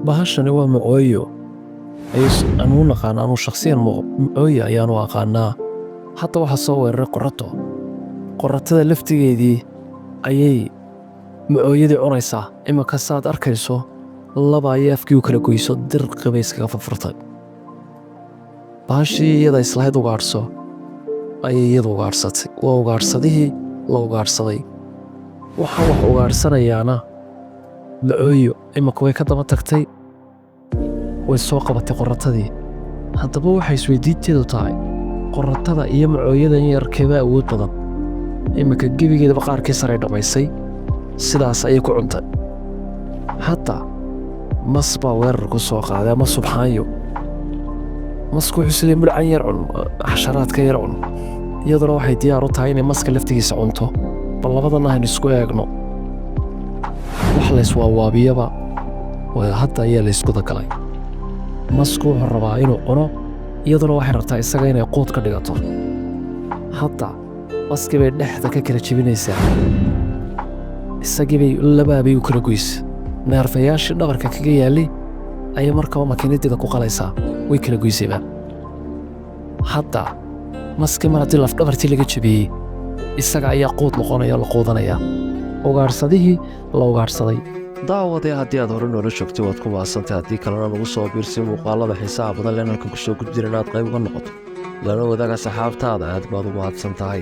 bahashani waa macooyo anuu naqaan anuu shakhsiyan macooyo ayaanu aqaanaa hadda waxaa soo weeraray qoratada laftigeedii ayay macooyadii cunaysaa iminka saad arkayso laba ayay afkii u kala goyso dirqi bay iskaga furfurtay bahashii iyada islahayd ugaadhso ayay iyadu ugaadhsatay waa ugaadhsadihii la ugaadhsaday waxaa wax ugaadhsanayaana macooyo iminka way ka daba tagtay way soo qabatay qoratadii haddaba waxay isweydiinteedu tahay qoratada iyo macooyadan yarkeeda awood badan iminka gebigeedaba qaarkii saray dhammaysay sidaas ayay ku cuntay hataa mas baa weerar ku soo qaaday ama subxaanyo masku wuxuu sidii midhcan yar cun xasharaadka yar cun iyaduna waxay diyaar u tahay inay maska laftigiisa cunto bal labadana haynu isku eegno wax layswaawaabiyoba hadda ayaa laysku dagalay masku wuxuu rabaa inuu cuno iyaduna waxay rabtaa isaga inay quud ka dhigato hadda maskii bay dhexda ka kala jebinaysaa isagii bay labaabay u kala goysa neerfayaashii dhabarka kaga yaallay ayay markaba makiinadeeda ku qalaysaa way kala goysayba hadda maskii mar haddii lafdhabartii laga jebiyey isaga ayaa quud noqonaya la quudanaya ugaadhsadihii la ugaadhsaday daawadee haddii aad hore noola joogtay waad ku mahadsantay haddii kalena nagu soo biirsi muuqaalada xiisaha badan leen halkan ku soo gudjira inaad qayb uga noqoto lana wadaaga saxaabtaada aad baad u mahadsan tahay